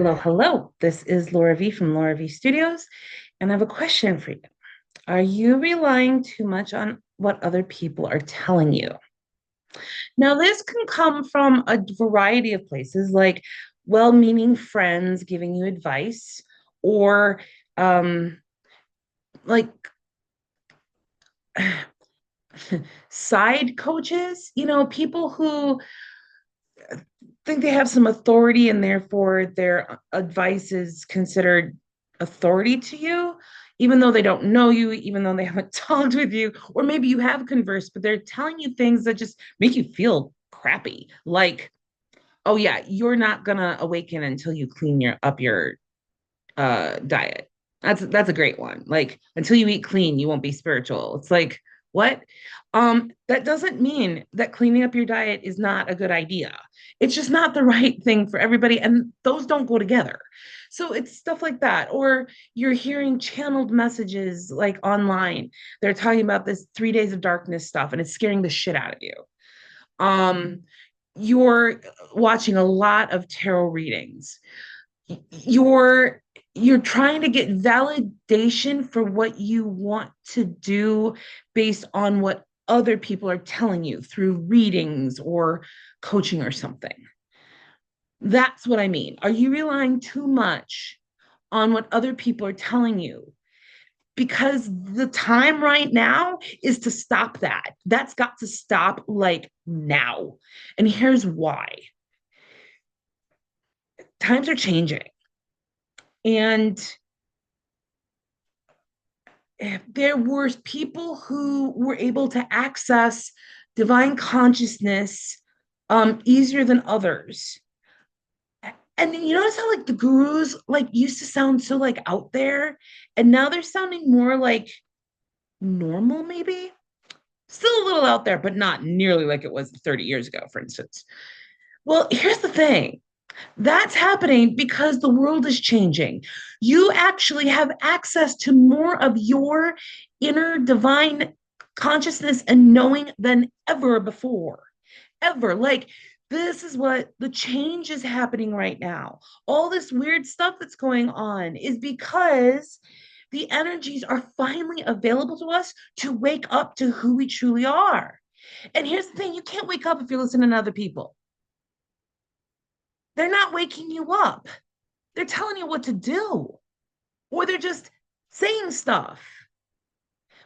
Hello, hello. This is Laura V from Laura V Studios, and I have a question for you. Are you relying too much on what other people are telling you? Now, this can come from a variety of places, like well-meaning friends giving you advice, or um, like side coaches, people who think they have some authority and therefore their advice is considered authority to you, even though they don't know you, even though they haven't talked with you, or maybe you have conversed, but they're telling you things that just make you feel crappy. Like, oh yeah, you're not gonna awaken until you clean your diet. That's a great one. Like until you eat clean, you won't be spiritual. It's like, what? That doesn't mean that cleaning up your diet is not a good idea. It's just not the right thing for everybody, and those don't go together. So it's stuff like that. Or you're hearing channeled messages like online. They're talking about this 3 days of darkness stuff, and it's scaring the shit out of you. Um, you're watching a lot of tarot readings. You're trying to get validation for what you want to do based on what other people are telling you through readings or coaching or something. That's what I mean. Are you relying too much on what other people are telling you? Because the time right now is to stop that. That's got to stop like now. And here's why. Times are changing. And there were people who were able to access divine consciousness easier than others. And then you notice how like the gurus like used to sound so like out there, and now they're sounding more like normal, maybe. Still a little out there, but not nearly like it was 30 years ago, for instance. Well, here's the thing. That's happening because the world is changing. You actually have access to more of your inner divine consciousness and knowing than ever before. Ever. Like, this is what the change is happening right now. All this weird stuff that's going on is because the energies are finally available to us to wake up to who we truly are. And here's the thing, you can't wake up if you're listening to other people. They're not waking you up. They're telling you what to do, or they're just saying stuff.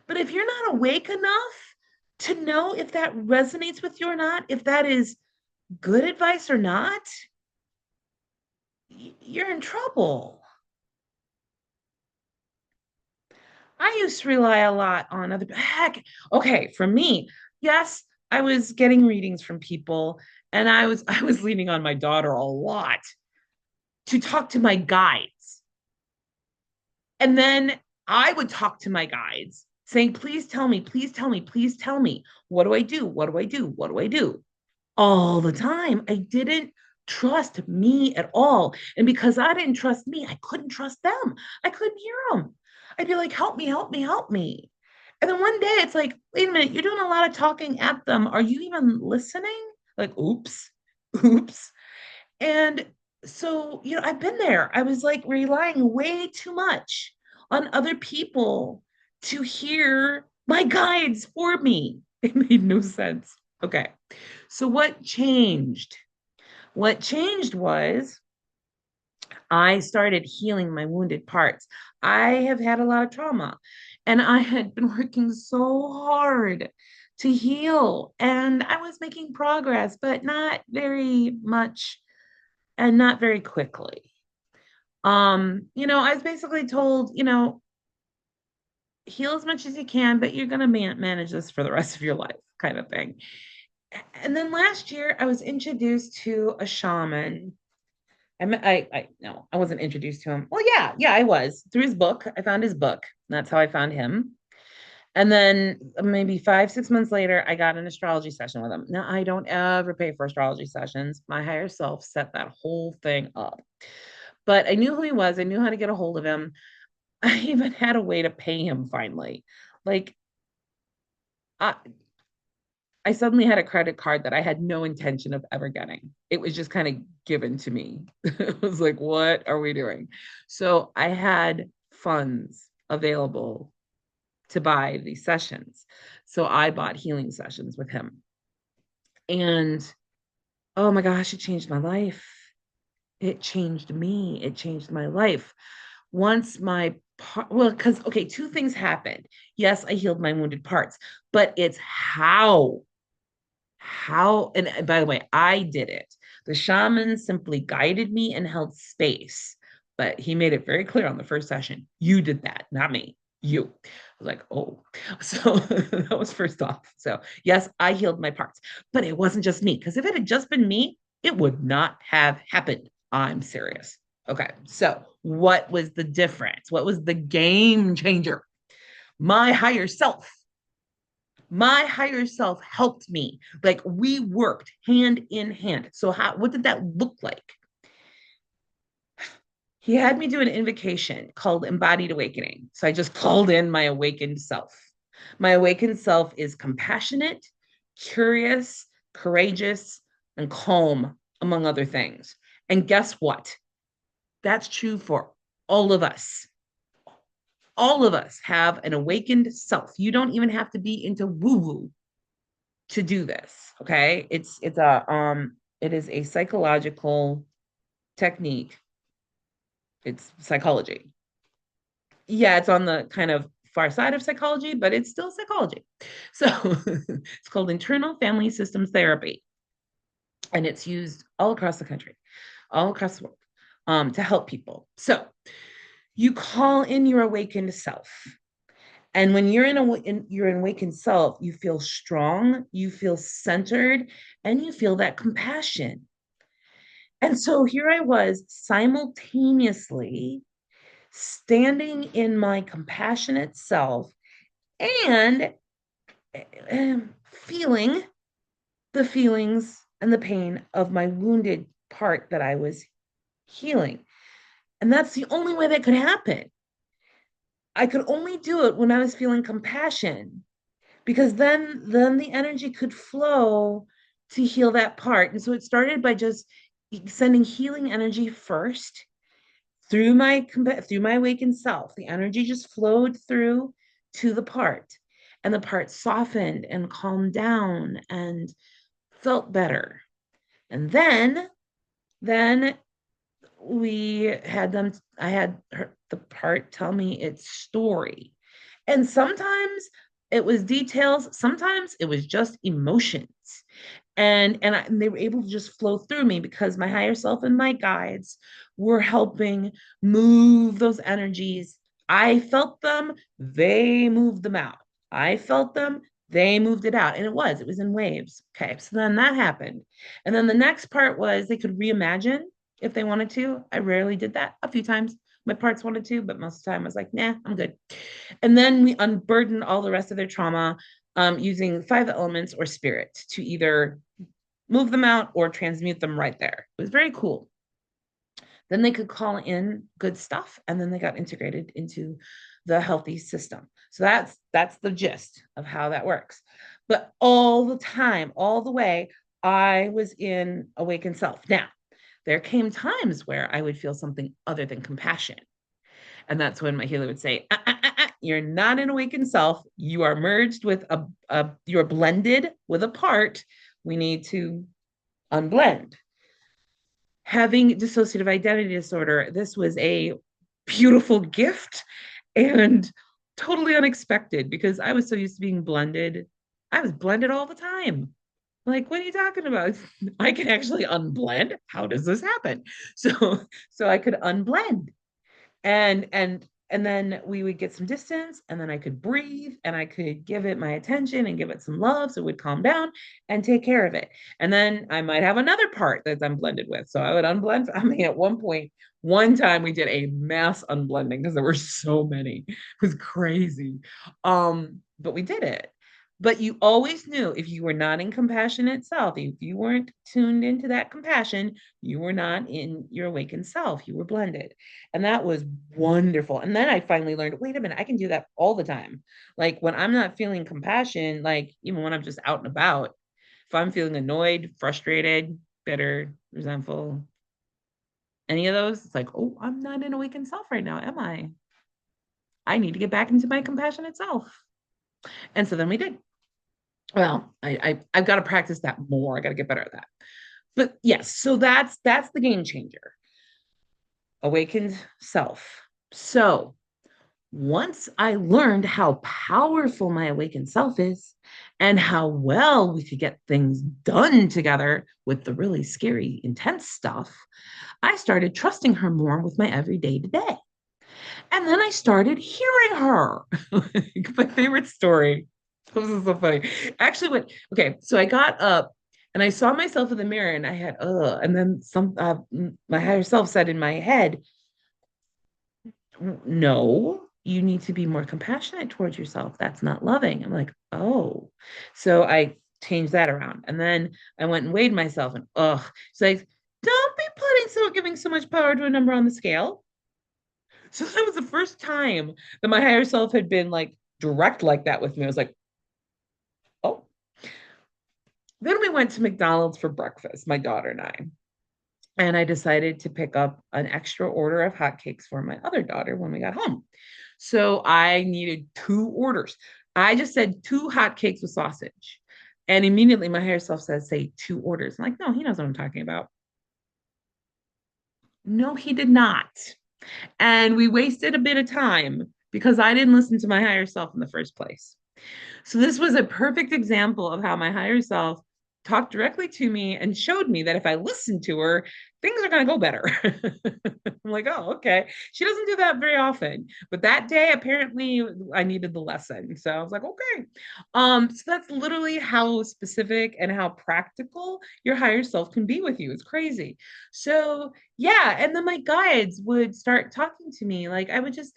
But if you're not awake enough to know if that resonates with you or not, if that is good advice or not, you're in trouble. I used to rely a lot on other heck. Okay, for me, yes, I was getting readings from people and I was leaning on my daughter a lot to talk to my guides. And then I would talk to my guides saying, please tell me, please tell me, please tell me. What do I do? What do I do? What do I do? All the time. I didn't trust me at all. And because I didn't trust me, I couldn't trust them. I couldn't hear them. I'd be like, help me, help me, help me. And then one day it's like, wait a minute, you're doing a lot of talking at them. Are you even listening? Like, oops, oops. And so, I've been there. I was like relying way too much on other people to hear my guides for me. It made no sense. Okay. So, what changed? What changed was I started healing my wounded parts. I have had a lot of trauma and I had been working so hard to heal and I was making progress, but not very much and not very quickly. I was basically told, heal as much as you can, but you're gonna manage this for the rest of your life, kind of thing. And then last year, I was introduced to a shaman. No, I wasn't introduced to him. Well, yeah, I was through his book. I found his book. That's how I found him. And then maybe 5, 6 months later, I got an astrology session with him. Now, I don't ever pay for astrology sessions. My higher self set that whole thing up. But I knew who he was. I knew how to get a hold of him. I even had a way to pay him finally. Like I, I suddenly had a credit card that I had no intention of ever getting. It was just kind of given to me. I was like, what are we doing? So I had funds available to buy these sessions. So I bought healing sessions with him. And oh my gosh, it changed my life. It changed me. It changed my life. Once my well, because okay, two things happened. Yes, I healed my wounded parts, but it's and by the way, I did it. The shaman simply guided me and held space, but he made it very clear on the first session, you did that, not me, you. I was like, oh. So that was first off. So yes, I healed my parts, but it wasn't just me, because if it had just been me, it would not have happened. I'm serious. Okay, so what was the difference? What was the game changer? My higher self. My higher self helped me. Like we worked hand in hand. So what did that look like? He had me do an invocation called Embodied Awakening. So I just called in my awakened self. My awakened self is compassionate, curious, courageous, and calm, among other things. And guess what? That's true for all of us. All of us have an awakened self. You don't even have to be into woo woo to do this. Okay. It is a psychological technique. It's psychology. Yeah, it's on the kind of far side of psychology, but it's still psychology. So it's called internal family systems therapy. And it's used all across the country, all across the world, to help people. So you call in your awakened self. And when you're in your awakened self, you feel strong, you feel centered, and you feel that compassion. And so here I was simultaneously standing in my compassionate self and feeling the feelings and the pain of my wounded part that I was healing. And that's the only way that could happen. I could only do it when I was feeling compassion, because then the energy could flow to heal that part. And so it started by just sending healing energy first through my awakened self. The energy just flowed through to the part, and the part softened and calmed down and felt better. And then we had them I had the part tell me its story. And sometimes it was details, sometimes it was just emotions. And they were able to just flow through me because my higher self and my guides were helping move those energies. I felt them, they moved them out. I felt them, they moved it out. And it was in waves. Okay, so then that happened. And then the next part was they could reimagine if they wanted to. I rarely did that. A few times my parts wanted to, but most of the time I was like, nah, I'm good. And then we unburdened all the rest of their trauma, using five elements or spirit to either move them out or transmute them right there. It was very cool. Then they could call in good stuff, and then they got integrated into the healthy system. So that's the gist of how that works. But all the time, all the way, I was in awakened self. Now, there came times where I would feel something other than compassion. And that's when my healer would say, you're not an awakened self. You are merged with you're blended with a part. We need to unblend. Having dissociative identity disorder, this was a beautiful gift and totally unexpected, because I was so used to being blended. I was blended all the time. Like, what are you talking about? I can actually unblend. How does this happen? So I could unblend, and then we would get some distance, and then I could breathe and I could give it my attention and give it some love so it would calm down and take care of it. And then I might have another part that I'm blended with, so I would unblend. I mean, at one time we did a mass unblending because there were so many. It was crazy. But we did it. But you always knew, if you were not in compassion itself, if you weren't tuned into that compassion, you were not in your awakened self. You were blended. And that was wonderful. And then I finally learned, wait a minute, I can do that all the time. Like when I'm not feeling compassion, like even when I'm just out and about, if I'm feeling annoyed, frustrated, bitter, resentful, Any of those, it's like, oh, I'm not in awakened self right now, am I? I need to get back into my compassionate self. And so then we did. Well, I've got to practice that more. I got to get better at that. But yes, so that's the game changer. Awakened self. So once I learned how powerful my awakened self is and how well we could get things done together with the really scary, intense stuff, I started trusting her more with my everyday to day. And then I started hearing her. My favorite story. This is so funny. Actually, okay, so I got up and I saw myself in the mirror and I had, and then my higher self said in my head, no, you need to be more compassionate towards yourself. That's not loving. I'm like, oh. So I changed that around. And then I went and weighed myself and it's like, don't be giving so much power to a number on the scale. So that was the first time that my higher self had been like direct like that with me. I was like, oh. Then we went to McDonald's for breakfast, my daughter and I. And I decided to pick up an extra order of hotcakes for my other daughter when we got home. So I needed two orders. I just said two hotcakes with sausage. And immediately my higher self says, say two orders. I'm like, no, he knows what I'm talking about. No, he did not. And we wasted a bit of time because I didn't listen to my higher self in the first place. So this was a perfect example of how my higher self talked directly to me and showed me that if I listened to her, things are going to go better. I'm like, oh, okay. She doesn't do that very often, but that day apparently I needed the lesson. So I was like, okay. So that's literally how specific and how practical your higher self can be with you. It's crazy. So yeah, and then my guides would start talking to me. Like I would just,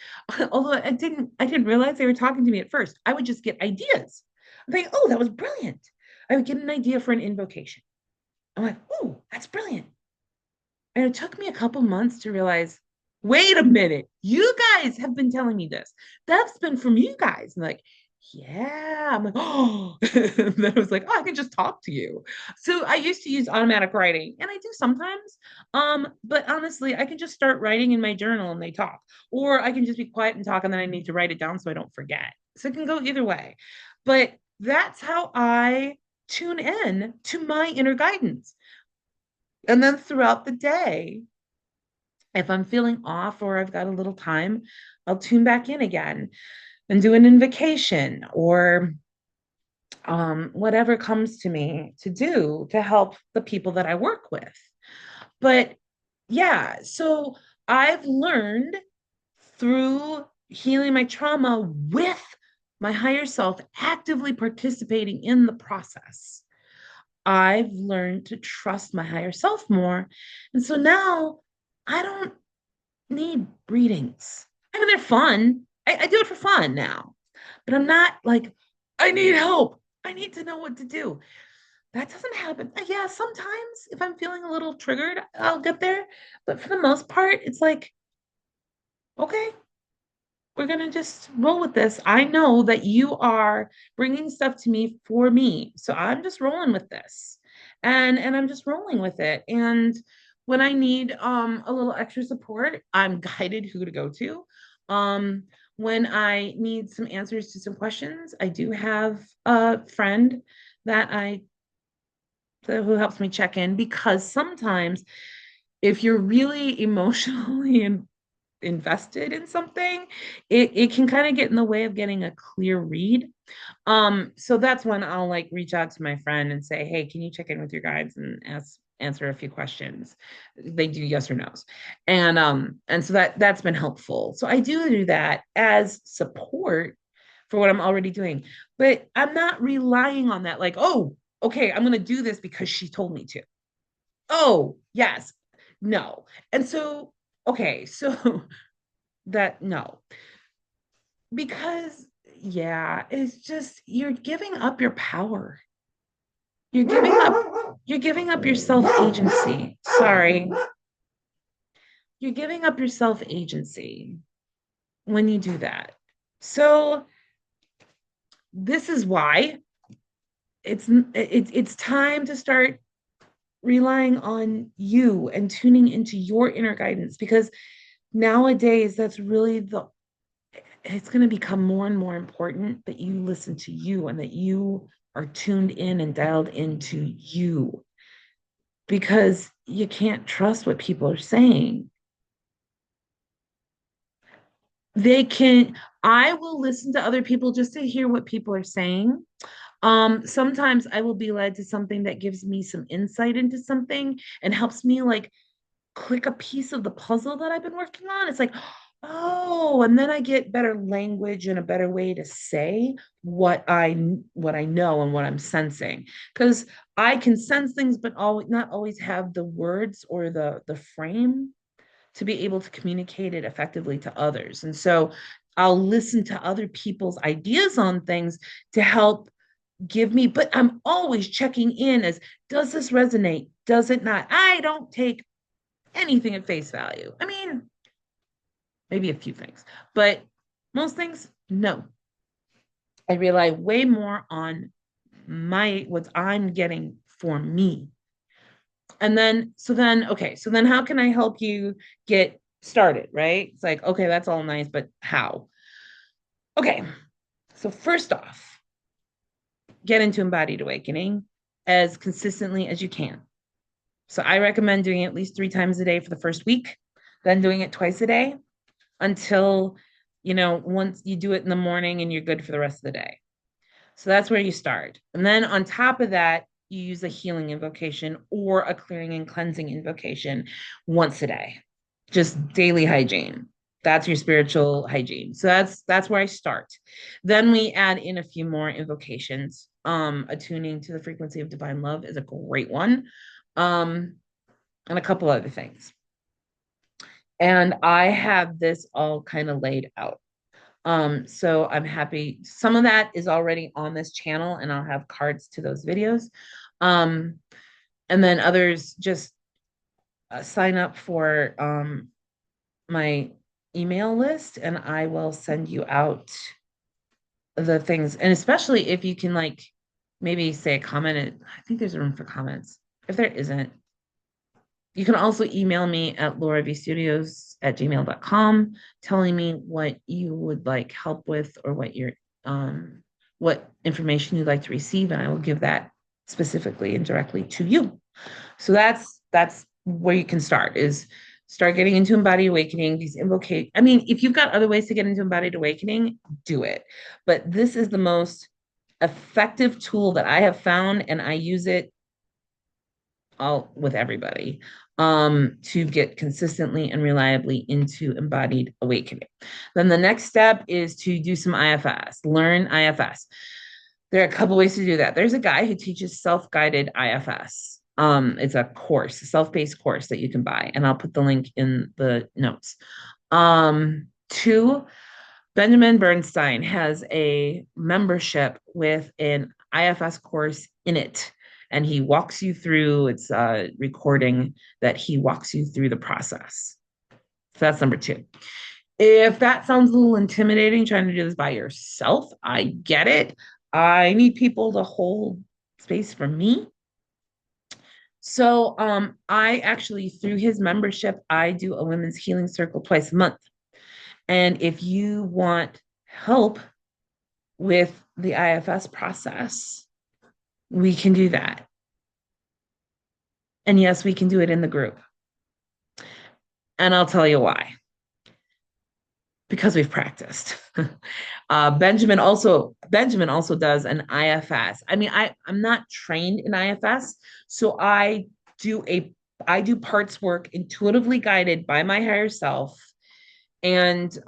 although I didn't realize they were talking to me at first. I would just get ideas. I'm like, oh, that was brilliant. I would get an idea for an invocation. I'm like, oh, that's brilliant. And it took me a couple months to realize, wait a minute, you guys have been telling me this. That's been from you guys. And like, yeah. I'm like, oh, and then I was like, oh, I can just talk to you. So I used to use automatic writing, and I do sometimes. But honestly, I can just start writing in my journal and they talk, or I can just be quiet and talk, and then I need to write it down so I don't forget. So it can go either way. But that's how I tune in to my inner guidance. And then throughout the day, if I'm feeling off or I've got a little time, I'll tune back in again and do an invocation or whatever comes to me to do to help the people that I work with. But yeah, so I've learned through healing my trauma with my higher self actively participating in the process. I've learned to trust my higher self more. And so now I don't need readings. I mean, they're fun. I do it for fun now, but I'm not like, I need help. I need to know what to do. That doesn't happen. Yeah, sometimes if I'm feeling a little triggered, I'll get there. But for the most part, it's like, okay, we're going to just roll with this. I know that you are bringing stuff to me for me. So I'm just rolling with this. And I'm just rolling with it. And when I need a little extra support, I'm guided who to go to. Um when I need some answers to some questions, I do have a friend that I who helps me check in because sometimes if you're really emotionally invested in something, it can kind of get in the way of getting a clear read. So that's when I'll like reach out to my friend and say, hey, can you check in with your guides and answer a few questions? They do yes or no's. And so that's been helpful. So I do that as support for what I'm already doing. But I'm not relying on that, like, oh, okay, I'm gonna do this because she told me to. Oh, yes. No. And so, okay, so that no, because yeah, it's just you're giving up your power. You're giving up your self-agency. Sorry. You're giving up your self-agency when you do that. So this is why it's time to start relying on you and tuning into your inner guidance, because nowadays that's really the it's going to become more and more important that you listen to you and that you are tuned in and dialed into you, because you can't trust what people are saying. They can, I will listen to other people just to hear what people are saying. Sometimes I will be led to something that gives me some insight into something and helps me like click a piece of the puzzle that I've been working on. It's like, oh, and then I get better language and a better way to say what I know and what I'm sensing. Because I can sense things, but always not always have the words or the frame to be able to communicate it effectively to others. And so I'll listen to other people's ideas on things to help give me, but I'm always checking in as, does this resonate? Does it not? I don't take anything at face value. I mean, maybe a few things, but most things, no. I rely way more on what I'm getting for me. And then, okay, so then how can I help you get started, right? It's like, okay, that's all nice, but how? Okay, so first off, get into embodied awakening as consistently as you can. So I recommend doing it at least 3 times a day for the first week, then doing it twice a day until, once you do it in the morning and you're good for the rest of the day. So that's where you start. And then on top of that, you use a healing invocation or a clearing and cleansing invocation once a day. Just daily hygiene. That's your spiritual hygiene. So that's where I start. Then we add in a few more invocations. Attuning to the frequency of divine love is a great one. And a couple other things. And I have this all kind of laid out. So I'm happy. Some of that is already on this channel, and I'll have cards to those videos. Um, and then others just sign up for my email list, and I will send you out the things. And especially if you can, like, maybe say a comment. I think there's room for comments. If there isn't, you can also email me at lauravstudios@gmail.com telling me what you would like help with or what information you'd like to receive, and I will give that specifically and directly to you. So that's where you can start getting into embodied awakening. I mean, if you've got other ways to get into embodied awakening, do it. But this is the most effective tool that I have found, and I use it all with everybody to get consistently and reliably into embodied awakening. Then the next step is to do some IFS, learn IFS. There are a couple ways to do that. There's a guy who teaches self-guided IFS. It's a course, a self-paced course that you can buy, and I'll put the link in the notes. Two, Benjamin Bernstein has a membership with an IFS course in it, and he walks you through, it's a recording that he walks you through the process. So that's number two. If that sounds a little intimidating, trying to do this by yourself, I get it. I need people to hold space for me. So I actually, through his membership, I do a women's healing circle twice a month. And if you want help with the IFS process, we can do that. And yes, we can do it in the group. And I'll tell you why. Because we've practiced. Benjamin also does an IFS. I mean, I'm not trained in IFS, so I do parts work intuitively guided by my higher self, and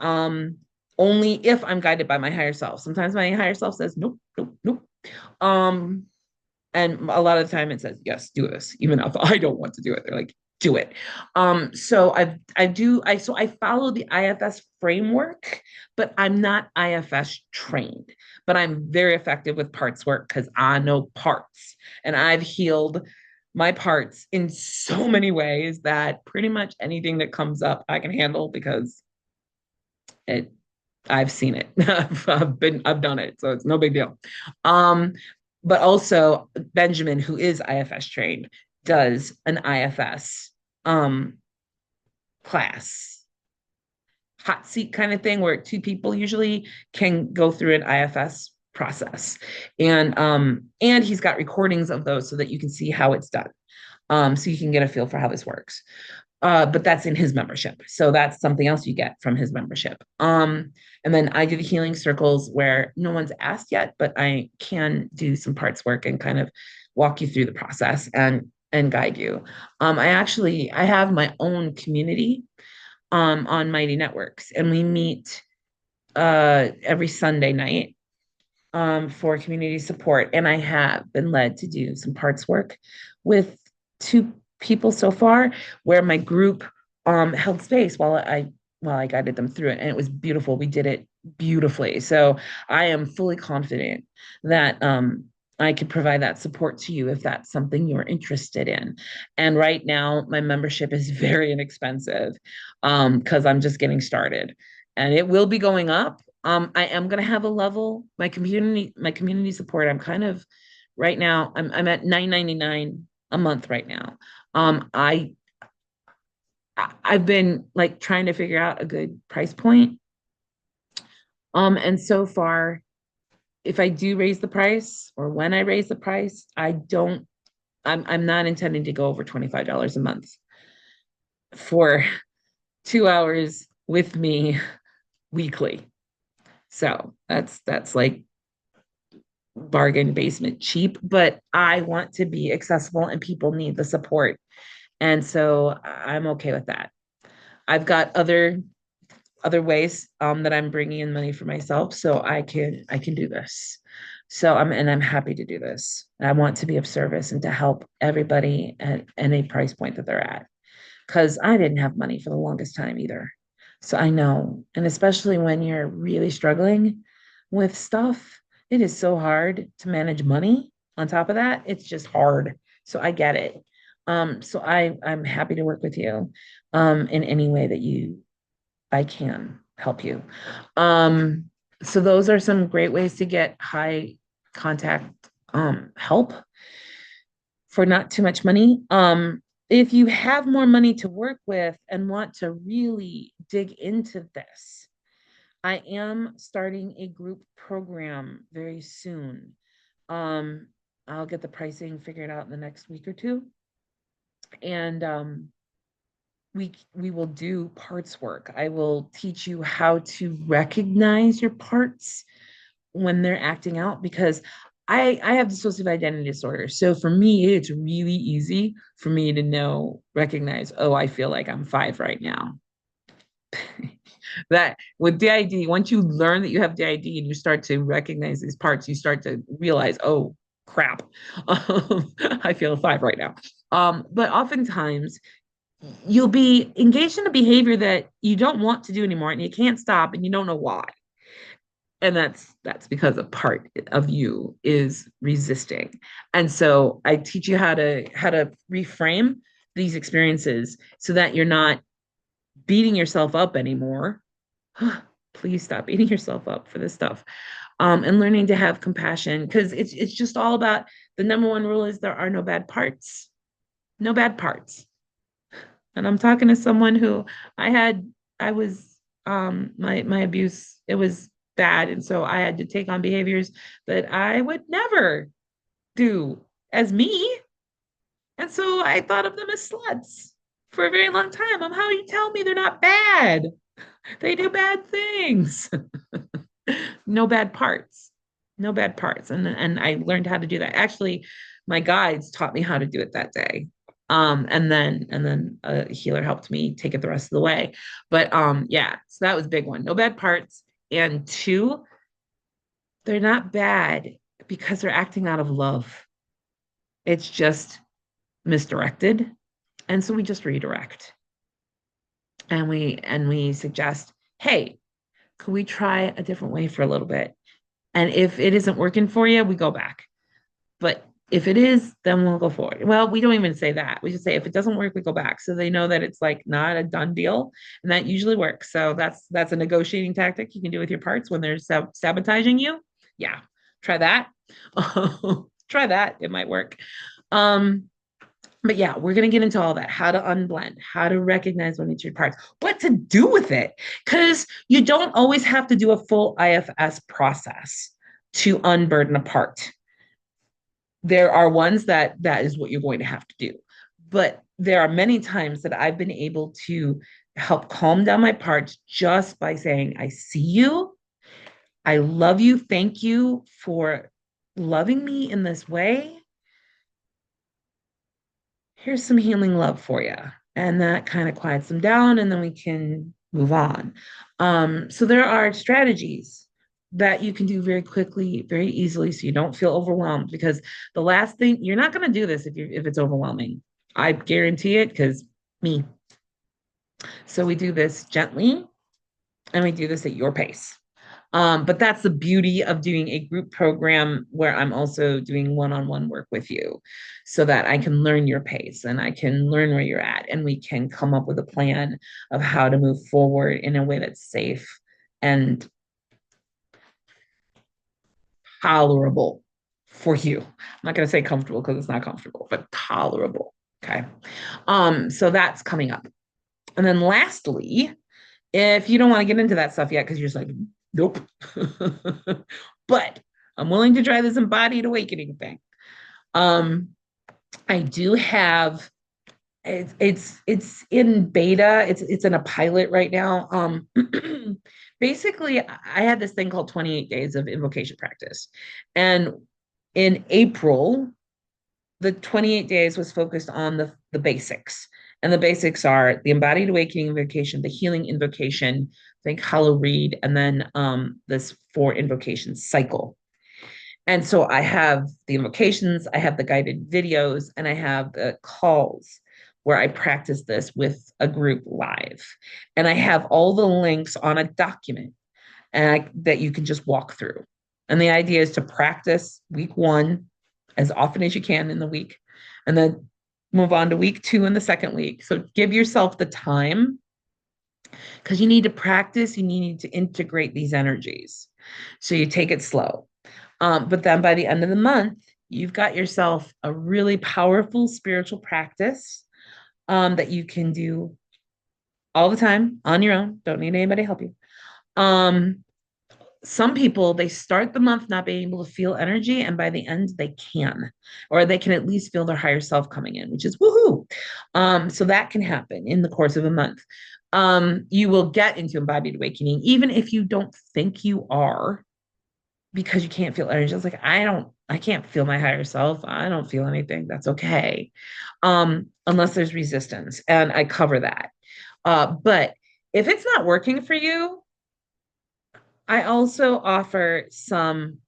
only if I'm guided by my higher self. Sometimes my higher self says nope, nope, nope. And a lot of the time it says yes, do this, even if I don't want to do it. They're like, do it. So I follow the IFS framework, but I'm not IFS trained, but I'm very effective with parts work because I know parts, and I've healed my parts in so many ways that pretty much anything that comes up I can handle because it I've seen it. I've done it, so it's no big deal. But also Benjamin, who is IFS trained, does an IFS class, hot seat kind of thing, where two people usually can go through an IFS process. And he's got recordings of those so that you can see how it's done. So you can get a feel for how this works. But that's in his membership. So that's something else you get from his membership. And then I do the healing circles where no one's asked yet, but I can do some parts work and kind of walk you through the process and guide you. I have my own community on Mighty Networks, and we meet every Sunday night for community support. And I have been led to do some parts work with two people so far, where my group held space while I guided them through it, and it was beautiful. We did it beautifully. So I am fully confident that I could provide that support to you if that's something you're interested in. And right now, my membership is very inexpensive because I'm just getting started, and it will be going up. I am going to have a level. My community support. I'm kind of right now. I'm at $9.99 a month right now. Um, I I've been like trying to figure out a good price point. And so far, if I do raise the price or when I raise the price, I'm not intending to go over $25 a month for 2 hours with me weekly. So that's like bargain basement cheap, but I want to be accessible and people need the support. And so I'm okay with that. I've got other ways that I'm bringing in money for myself, so I can do this. I'm happy to do this. And I want to be of service and to help everybody at any price point that they're at, because I didn't have money for the longest time either. So I know, and especially when you're really struggling with stuff, it is so hard to manage money. On top of that, it's just hard. So I get it. So I'm happy to work with you in any way that I can help you. Um, so those are some great ways to get high contact help for not too much money. If you have more money to work with and want to really dig into this, I am starting a group program very soon. Um, I'll get the pricing figured out in the next week or two. And we will do parts work. I will teach you how to recognize your parts when they're acting out, because I have dissociative identity disorder. So for me, it's really easy for me to recognize, oh, I feel like I'm five right now. That with DID, once you learn that you have DID and you start to recognize these parts, you start to realize, oh crap, I feel five right now. But oftentimes you'll be engaged in a behavior that you don't want to do anymore and you can't stop and you don't know why. And that's because a part of you is resisting. And so I teach you how to reframe these experiences so that you're not beating yourself up anymore. Please stop beating yourself up for this stuff. And learning to have compassion, because it's just all about, the number one rule is there are no bad parts. No bad parts. And I'm talking to someone who I had, I was, my abuse, it was bad. And so I had to take on behaviors that I would never do as me. And so I thought of them as sluts for a very long time. How you tell me they're not bad? They do bad things. No bad parts. No bad parts. And I learned how to do that. Actually, my guides taught me how to do it that day. And then a healer helped me take it the rest of the way. But yeah, so that was a big one. No bad parts. And two, they're not bad because they're acting out of love. It's just misdirected. And so we just redirect. And we suggest, hey, could we try a different way for a little bit? And if it isn't working for you, we go back. But if it is, then we'll go forward. Well, we don't even say that. We just say if it doesn't work, we go back. So they know that it's like not a done deal, and that usually works. So that's a negotiating tactic you can do with your parts when they're sabotaging you. Yeah, try that. Try that. It might work. Um, But yeah, we're going to get into all that, how to unblend, how to recognize when it's your parts, what to do with it. Because you don't always have to do a full IFS process to unburden a part. There are ones that is what you're going to have to do. But there are many times that I've been able to help calm down my parts just by saying, I see you. I love you. Thank you for loving me in this way. Here's some healing love for you. And that kind of quiets them down, and then we can move on. So there are strategies that you can do very quickly, very easily, so you don't feel overwhelmed. Because the last thing, you're not going to do this if it's overwhelming. I guarantee it, because me. So we do this gently, and we do this at your pace. But that's the beauty of doing a group program where I'm also doing one-on-one work with you so that I can learn your pace and I can learn where you're at, and we can come up with a plan of how to move forward in a way that's safe and tolerable for you. I'm not going to say comfortable because it's not comfortable, but tolerable. Okay. So that's coming up. And then lastly, if you don't want to get into that stuff yet, because you're just like, nope. But I'm willing to try this embodied awakening thing. Um, I do have it's in beta. It's in a pilot right now. Basically, I had this thing called 28 days of invocation practice, and in April, the 28 days was focused on the basics. And the basics are the embodied awakening invocation, the healing invocation, think hollow read, and then this 4 invocation cycle. And so I have the invocations, I have the guided videos, and I have the calls where I practice this with a group live. And I have all the links on a document that you can just walk through. And the idea is to practice week 1 as often as you can in the week, and then move on to week 2 in the second week. So give yourself the time, because you need to practice, you need to integrate these energies. So you take it slow. But then by the end of the month, you've got yourself a really powerful spiritual practice that you can do all the time on your own. Don't need anybody to help you. Um, some people, they start the month not being able to feel energy, and by the end they can, or they can at least feel their higher self coming in, which is woohoo. So that can happen in the course of a month. You will get into embodied awakening even if you don't think you are, because you can't feel energy. It's like, I can't feel my higher self. I don't feel anything. That's okay. Unless there's resistance, and I cover that. But if it's not working for you, I also offer some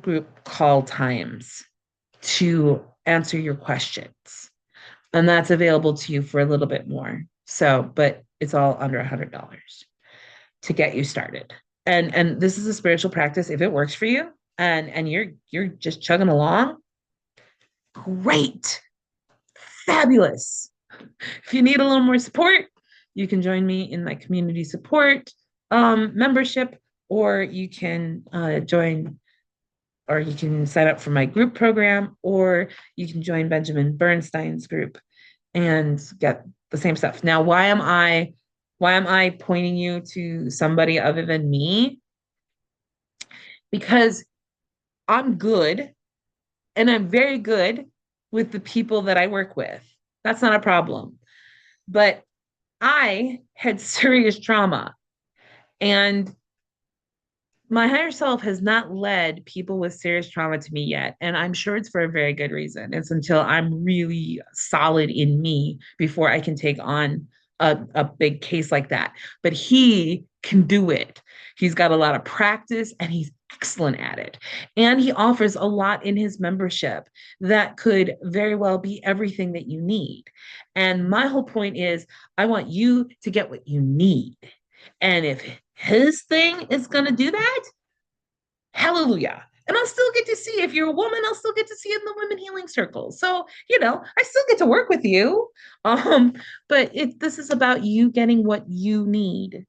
group call times to answer your questions. And that's available to you for a little bit more. So, but it's all under $100 to get you started. And this is a spiritual practice. If it works for you and you're just chugging along, great, fabulous. If you need a little more support, you can join me in my community support membership, or you can join, or you can sign up for my group program, or you can join Benjamin Bernstein's group and get the same stuff. Now, why am I pointing you to somebody other than me? Because I'm good, and I'm very good with the people that I work with. That's not a problem. But I had serious trauma, and my higher self has not led people with serious trauma to me yet. And I'm sure it's for a very good reason. It's until I'm really solid in me before I can take on a big case like that. But he can do it. He's got a lot of practice, and he's excellent at it. And he offers a lot in his membership that could very well be everything that you need. And my whole point is, I want you to get what you need. And if his thing is going to do that, hallelujah. And I'll still get to see, if you're a woman, I'll still get to see in the women healing circle. So, I still get to work with you. But this is about you getting what you need.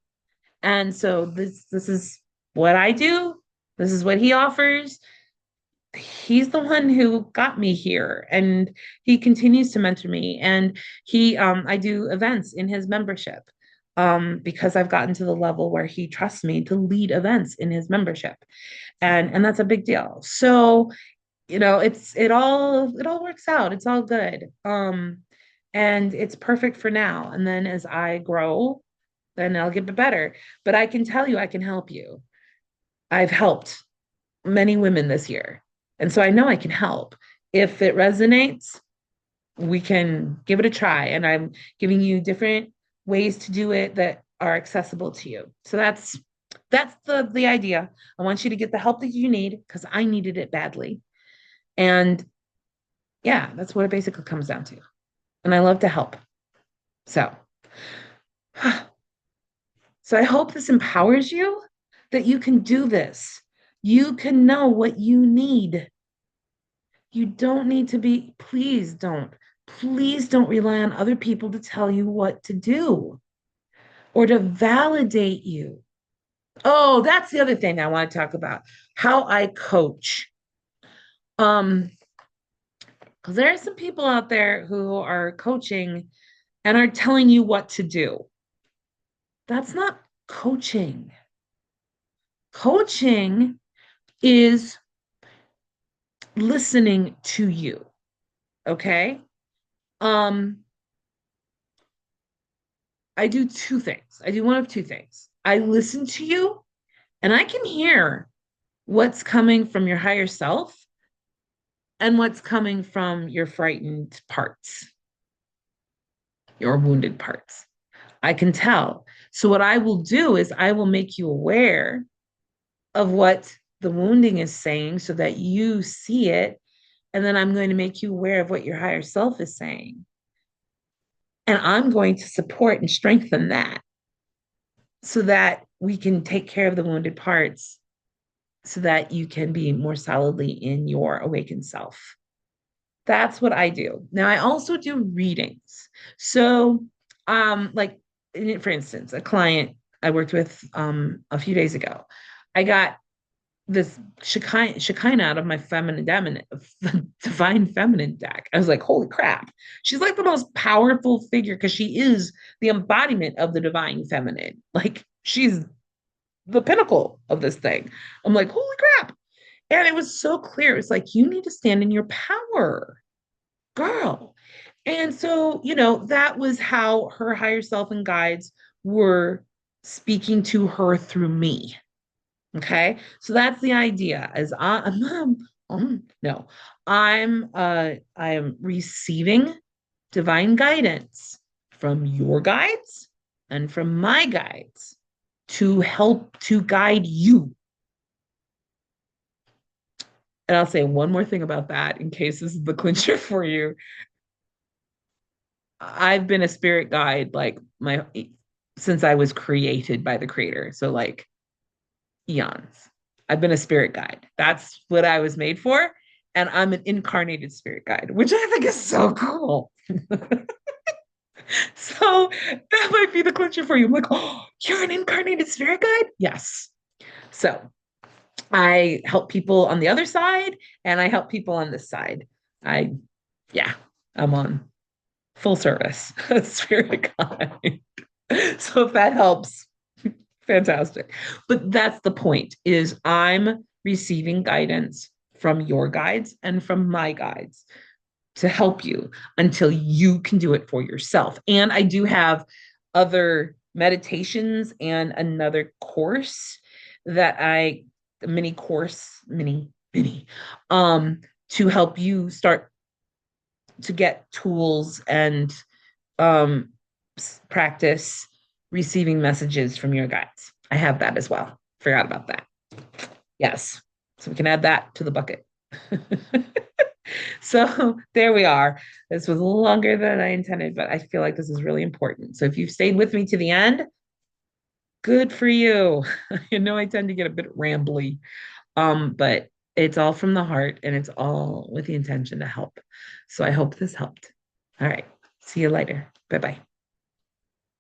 And so this is what I do. This is what he offers. he's the one who got me here, and he continues to mentor me. And I do events in his membership, because I've gotten to the level where he trusts me to lead events in his membership. And that's a big deal. So, it all works out. It's all good. And it's perfect for now. And then as I grow, then I'll get better. But I can tell you, I can help you. I've helped many women this year. And so I know I can help. If it resonates, we can give it a try. And I'm giving you different ways to do it that are accessible to you. So that's the idea. I want you to get the help that you need because I needed it badly. And yeah, that's what it basically comes down to. And I love to help. So, so I hope this empowers you that you can do this. You can know what you need. You don't need to be, please don't rely on other people to tell you what to do or to validate you. Oh, that's the other thing I want to talk about. How I coach. Um, because there are some people out there who are coaching and are telling you what to do. That's not coaching. Coaching is listening to you. Okay. Um, I do two things. I do one of two things. I listen to you and I can hear what's coming from your higher self and what's coming from your frightened parts, your wounded parts. I can tell. So, what I will do is I will make you aware of what the wounding is saying so that you see it. And then I'm going to make you aware of what your higher self is saying. And I'm going to support and strengthen that so that we can take care of the wounded parts so that you can be more solidly in your awakened self. That's what I do. Now, I also do readings. So, like, for instance, a client I worked with a few days ago, I got this Shekinah out of my divine feminine deck. I was like, holy crap. She's like the most powerful figure because she is the embodiment of the divine feminine. Like she's the pinnacle of this thing. I'm like, holy crap. And it was so clear. It's like, you need to stand in your power, girl. And so, that was how her higher self and guides were speaking to her through me. Okay. So that's the idea is no, I am receiving divine guidance from your guides and from my guides to help to guide you. And I'll say one more thing about that in case this is the clincher for you. I've been a spirit guide like my since I was created by the creator. So like eons. I've been a spirit guide. That's what I was made for. And I'm an incarnated spirit guide, which I think is so cool. So that might be the clincher for you. I'm like, oh, you're an incarnated spirit guide? Yes. So I help people on the other side and I help people on this side. I, yeah, I'm on full service spirit guide. So if that helps, fantastic. But that's the point is I'm receiving guidance from your guides and from my guides to help you until you can do it for yourself. And I do have other meditations and another course that mini course, mini, to help you start to get tools and um, practice receiving messages from your guides. I have that as well. Forgot about that. Yes. So we can add that to the bucket. So there we are. This was a little longer than I intended, but I feel like this is really important. So if you've stayed with me to the end, good for you. I tend to get a bit rambly, but it's all from the heart and it's all with the intention to help. So I hope this helped. All right. See you later. Bye bye.